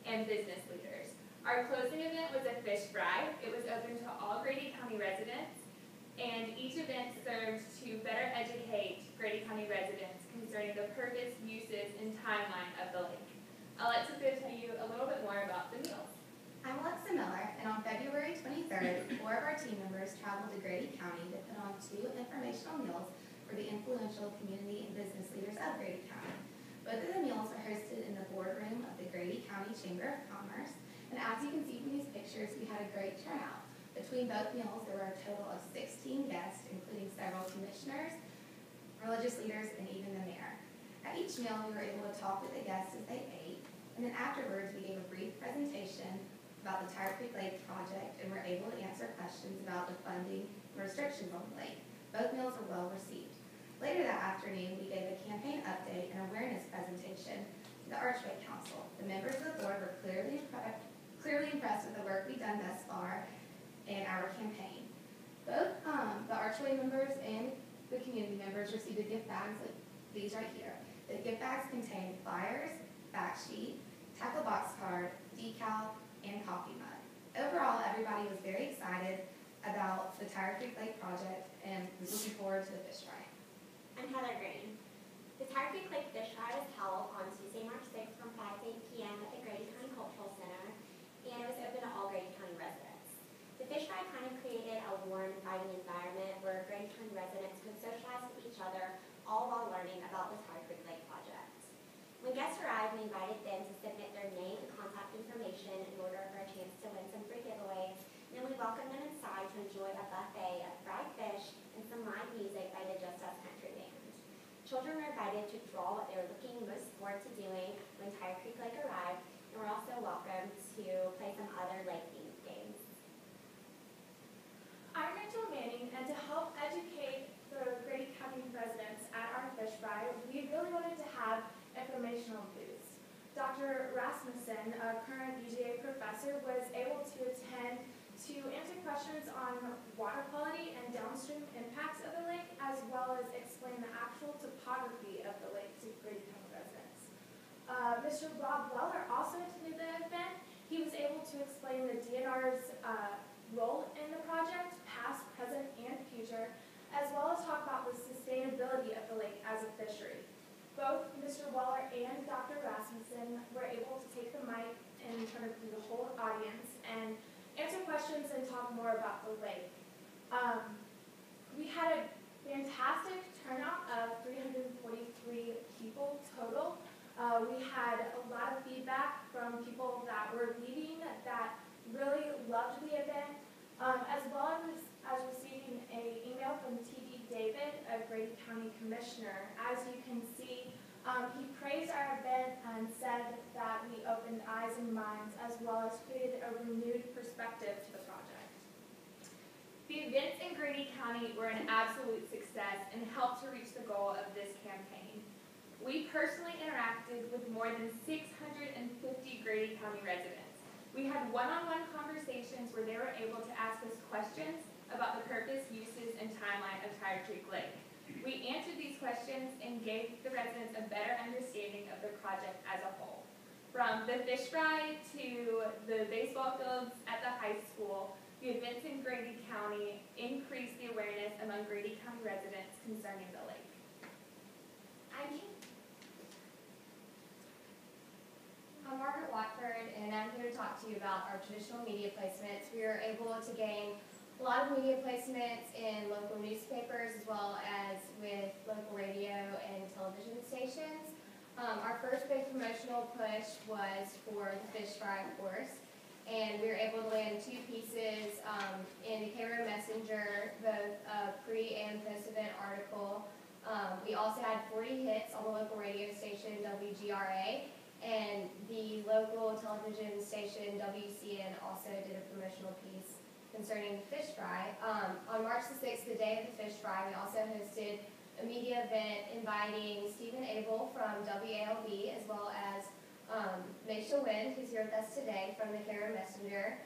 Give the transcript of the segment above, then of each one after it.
and business leaders. Our closing event was a fish fry. It was open to all Grady County residents, and each event served to better educate Grady County residents concerning the purpose, uses, and timeline of the lake. Alexa will tell you a little bit more about the meals. I'm Alexa Miller, and on February 23rd, 4 of our team members traveled to Grady County to put on 2 informational meals for the influential community and business leaders of Grady County. Both of the meals are hosted in the boardroom of the Grady County Chamber of Commerce, and as you can see from these pictures, we had a great turnout. Between both meals, there were a total of 16 guests, including several commissioners, religious leaders, and even the mayor. At each meal, we were able to talk with the guests as they ate, and then afterwards, we gave a brief presentation about the Tire Creek Lake project and were able to answer questions about the funding and restrictions on the lake. Both meals were well received. Later that afternoon, we gave a campaign update and awareness presentation to the Archway Council. The members of the board were clearly impressed with the work we've done thus far in our campaign. Both the Archway members and the community members received a gift bags like these right here. The gift bags contained flyers, fact sheet, tackle box card, decal, and coffee mug. Overall, everybody was very excited about the Tire Creek Lake project and was looking forward to the fish fry. I'm Heather Green. The Tire Creek Lake Fish Fry was held on Tuesday, March 6th from 5 to 8 p.m. at the Grady County Cultural Center, and it was open to all Grady County residents. The fish fry kind of created a warm, inviting environment where Grady County residents could socialize with each other, all while learning about the Tire Creek Lake project. When guests arrived, we invited them to submit their name and contact information in order for a chance to win some free giveaways. And then we welcomed them inside to enjoy a buffet of fried fish and some live music by the Just Us Country Band. Children were invited to draw what they were looking most forward to doing when Tire Creek Lake arrived, and were also welcome to play some other lake-themed games. I'm Rachel Manning, and to help educate the Grady County residents at our fish fry, we really wanted to have informational booths. Dr. Rasmussen, a current UGA professor, was able to attend to answer questions on water quality and downstream impacts of the lake, as well as explain the actual topography of the lake to Grady County residents. Mr. Rob Weller also attended the event. He was able to explain the DNR's role in the project, past, present, and future, as well as talk about the sustainability of the lake as a fishery. Both Mr. Weller and Dr. Rasmussen were able to take the mic and turn it through the whole audience and answer questions and talk more about the lake. We had a fantastic turnout of 343 people total. We had a lot of feedback from people that were leaving that really loved the event, as well as receiving an email from T.D. David, a Grady County Commissioner. As you can see, he praised our event and said that we opened eyes and minds, as well as created a renewed perspective to the project. The events in Grady County were an absolute success and helped to reach the goal of this campaign. We personally interacted with more than 650 Grady County residents. We had one-on-one conversations where they were able to ask us questions about the purpose, uses, and timeline of Tire Creek Lake. We answered these questions and gave the residents a better understanding of the project as a whole. From the fish fry to the baseball fields at the high school, the events in Grady County increased the awareness among Grady County residents concerning the lake. I'm Margaret Watford, and I'm here to talk to you about our traditional media placements. We were able to gain a lot of media placements in local newspapers as well as with local radio and television stations. Our first big promotional push was for the fish fry, of course, and we were able to land 2 pieces in the KRO Messenger, both a pre- and post-event article. We also had 40 hits on the local radio station WGRA, and the local television station WCN also did a promotional piece concerning the fish fry. On March the 6th, the day of the fish fry, we also hosted a media event inviting Stephen Abel from WALB, as well as Maisha Wind, who's here with us today from the KRO Messenger.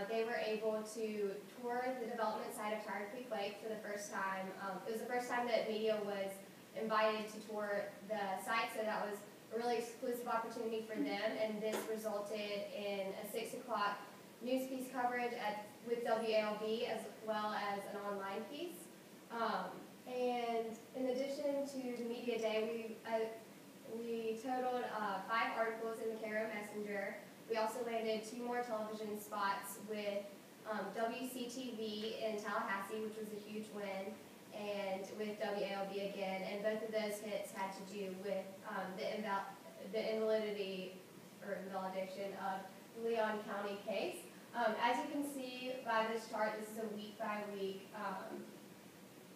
They were able to tour the development site of Tire Creek Lake for the first time. It was the first time that media was invited to tour the site, so that was a really exclusive opportunity for them, and this resulted in a 6 o'clock news piece coverage with WALB as well as an online piece. And in addition to the media day, we totaled 5 articles in the Cairo Messenger. We also landed 2 more television spots with WCTV in Tallahassee, which was a huge win, and with WALB again. And both of those hits had to do with the invalidity or invalidation of the Leon County case. As you can see by this chart, this is a week-by-week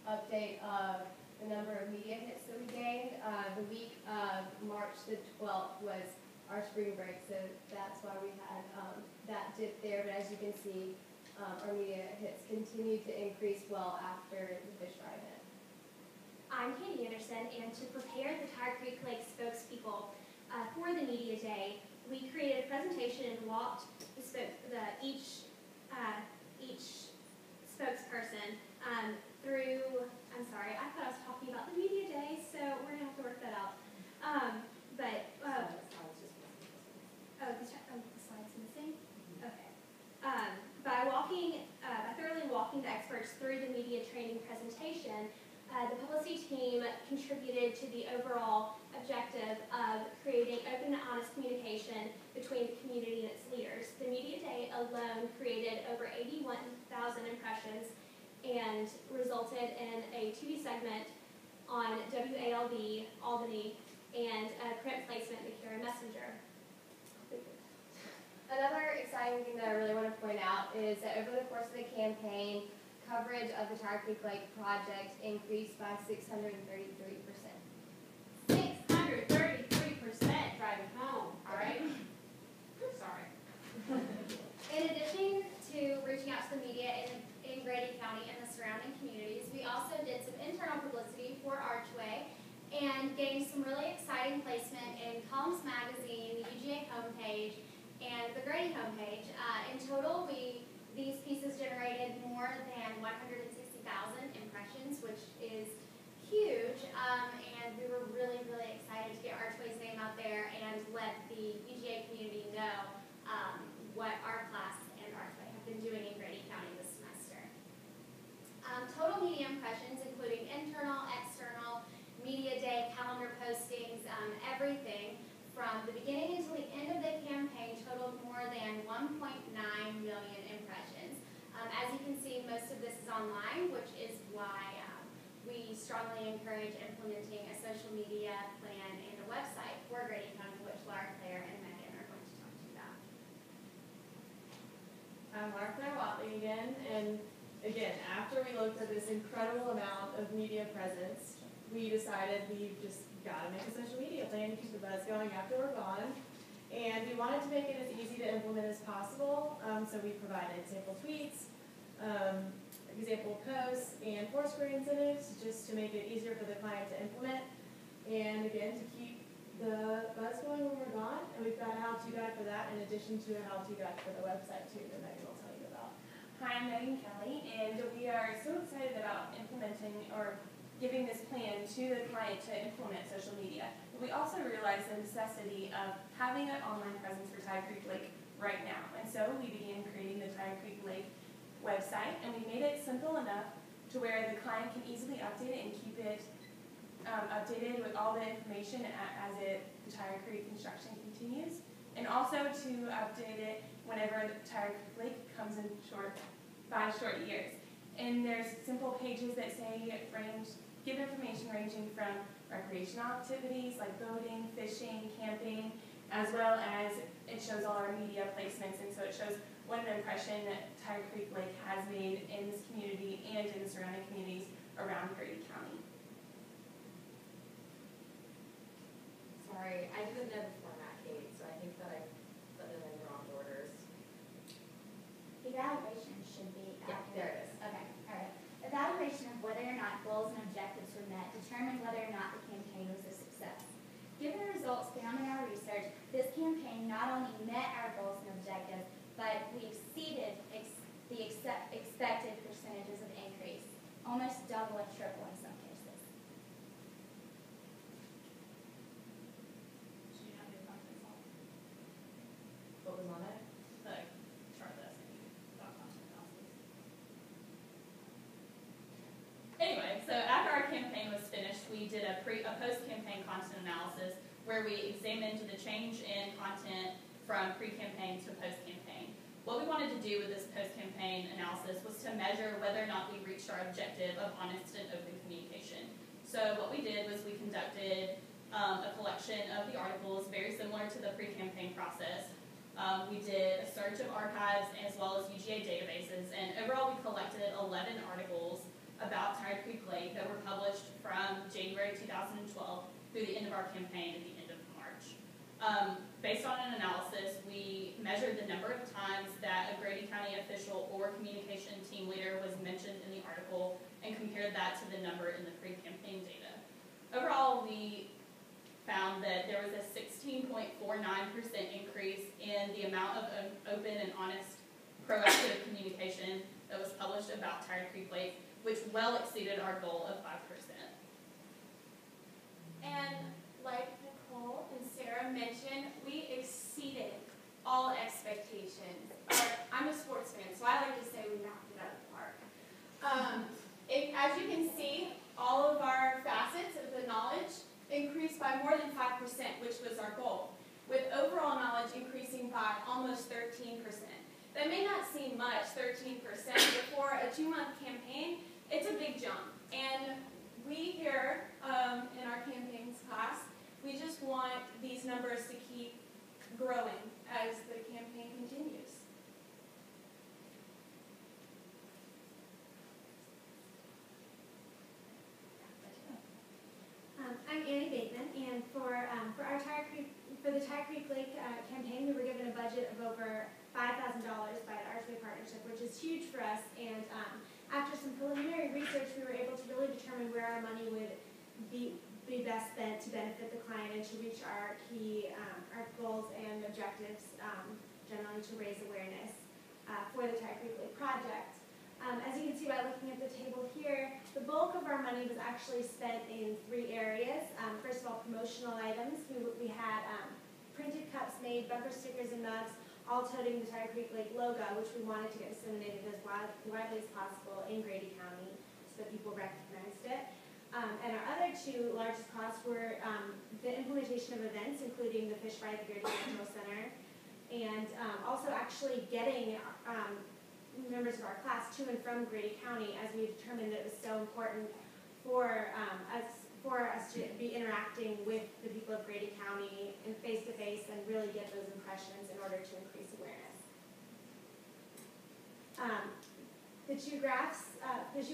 update of the number of media hits that we gained. The week of March the 12th was our spring break, so that's why we had that dip there. But as you can see, our media hits continued to increase well after the fish fry event. I'm Katie Anderson, and to prepare the Tire Creek Lake spokespeople for the media day, we created a presentation and walked each spokesperson through. I'm sorry, I thought I was talking about the media day, so we're gonna have to work that out. The slide's missing. Okay. By thoroughly walking the experts through the media training presentation, the publicity team contributed to the overall objective of creating open and honest communication between the community and its leaders. The media day alone created over 81,000 impressions and resulted in a TV segment on WALB Albany and a print placement in the Cairo Messenger. Another exciting thing that I really want to point out is that over the course of the campaign, coverage of the Tire Creek Lake project increased by 633%. 633% driving home, all right? Sorry. In addition to reaching out to the media in Grady County and the surrounding communities, we also did some internal publicity for Archway and gained some really exciting placement in Columns Magazine, the UGA homepage, and the Grady homepage. In total, these pieces generated more than 160,000 impressions, which is huge, and we were really, really excited to get Archway's name out there and let the UGA community know what our class and Archway have been doing in Grady County this semester. Total media impressions, including internal, external, media day, calendar postings, everything from the beginning until the end of the campaign totaled more than 1.9 million impressions. As you can see, most of this is online, which is why we strongly encourage implementing a social media plan and a website for Grady County, which Laura Claire and Megan are going to talk to you about. I'm Laura Claire Watley again, and again, after we looked at this incredible amount of media presence, we decided we just gotta make a social media plan to keep the buzz going after we're gone. And we wanted to make it as easy to implement as possible, so we provided sample tweets, example posts, and Foursquare incentives just to make it easier for the client to implement. And again, to keep the buzz going when we're gone. And we've got a how-to guide for that in addition to a how-to guide for the website too that Megan will tell you about. Hi, I'm Megan Kelly, and we are so excited about implementing or giving this plan to the client to implement social media. But we also realized the necessity of having an online presence for Tire Creek Lake right now. And so we began creating the Tire Creek Lake website, and we made it simple enough to where the client can easily update it and keep it updated with all the information as the Tire Creek construction continues. And also to update it whenever the Tire Creek Lake comes in by short years. And there's simple pages that say give information ranging from recreational activities like boating, fishing, camping, as well as it shows all our media placements, and so it shows what an impression Tire Creek Lake has made in this community and in the surrounding communities around Grady County. Sorry, I didn't know the format, Kate, so I think that I put them in the wrong orders. Evaluation should be Yeah, there it is. Okay, all right. Evaluation of whether or not goals and objectives were met determined whether or not the campaign was a success. Given the results found in our research, this campaign not only met our goals and objectives, but we exceeded the expected percentages of increase, almost double and triple in some cases. did a post-campaign content analysis where we examined the change in content from pre-campaign to post-campaign. What we wanted to do with this post-campaign analysis was to measure whether or not we reached our objective of honest and open communication. So what we did was we conducted a collection of the articles very similar to the pre-campaign process. We did a search of archives as well as UGA databases, and overall we collected 11 articles about Tired Creek Lake that were published from January 2012 through the end of our campaign at the end of March. Based on an analysis, we measured the number of times that a Grady County official or communication team leader was mentioned in the article and compared that to the number in the pre-campaign data. Overall, we found that there was a 16.49% increase in the amount of open and honest proactive communication that was published about Tired Creek Lake, which well exceeded our goal of 5%. And like Nicole and Sarah mentioned, we exceeded all expectations. I'm a sports fan, so I like to say we knocked it out of the park. As you can see, all of our facets of the knowledge increased by more than 5%, which was our goal, with overall knowledge increasing by almost 13%. That may not seem much, 13%, but for a 2-month campaign, it's a big jump. And we here in our campaigns class, we just want these numbers to keep growing as the campaign continues. I'm Annie Bateman, and for the Tired Creek Lake campaign, we were given a budget of over $5,000 by the Archway Partnership, which is huge for us. And after some preliminary research, we were able to really determine where our money would be best spent to benefit the client and to reach our key our goals and objectives, generally to raise awareness for the Tired Creek Lake project. As you can see by looking at the table here, the bulk of our money was actually spent in 3 areas. First of all, promotional items. We had printed cups made, bumper stickers and mugs, all toting the Tired Creek Lake logo, which we wanted to get disseminated as widely as possible in Grady County so that people recognized it. And our other 2 largest costs were the implementation of events, including the Fish Fry at the Grady Cultural Center, and also actually getting members of our class to and from Grady County, as we determined that it was so important for us to be interacting with the people of Grady County and face-to-face and really get those impressions in order to increase awareness. The 2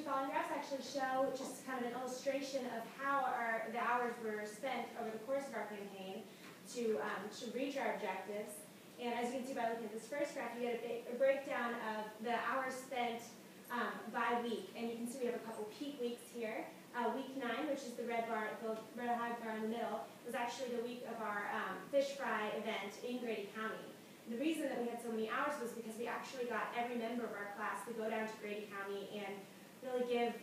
following graphs actually show just kind of an illustration of how the hours were spent over the course of our campaign to reach our objectives. And as you can see by looking at this first graph, you get a breakdown of the hours spent by week. And you can see we have a couple peak weeks here. Week 9, which is the red highlight bar in the middle, was actually the week of our Fish Fry event in Grady County. The reason that we had so many hours was because we actually got every member of our class to go down to Grady County and really give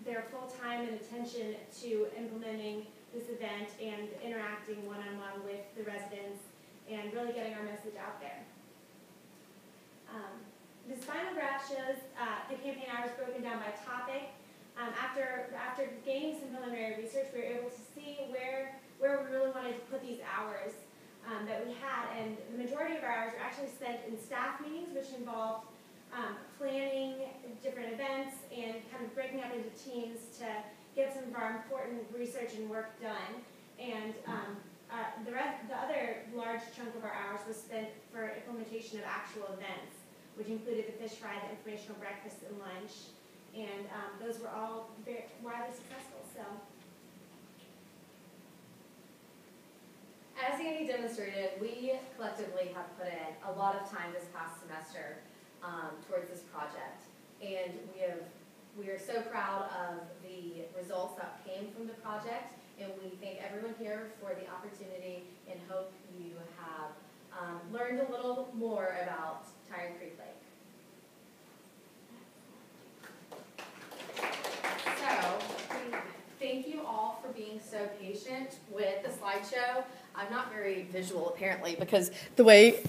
their full time and attention to implementing this event and interacting one-on-one with the residents and really getting our message out there. This final graph shows the campaign hours broken down by topic. After gaining some preliminary research, we were able to see where we really wanted to put these hours that we had, and the majority of our hours were actually spent in staff meetings, which involved planning different events and kind of breaking up into teams to get some of our important research and work done. And the other large chunk of our hours was spent for implementation of actual events, which included the Fish Fry, the informational breakfast and lunch, and those were all very widely successful. So, as Andy demonstrated, we collectively have put in a lot of time this past semester towards this project, and we are so proud of the results that came from the project. And we thank everyone here for the opportunity and hope you have learned a little more about Tired Creek Lake. So, thank you all for being so patient with the slideshow. I'm not very visual apparently because the way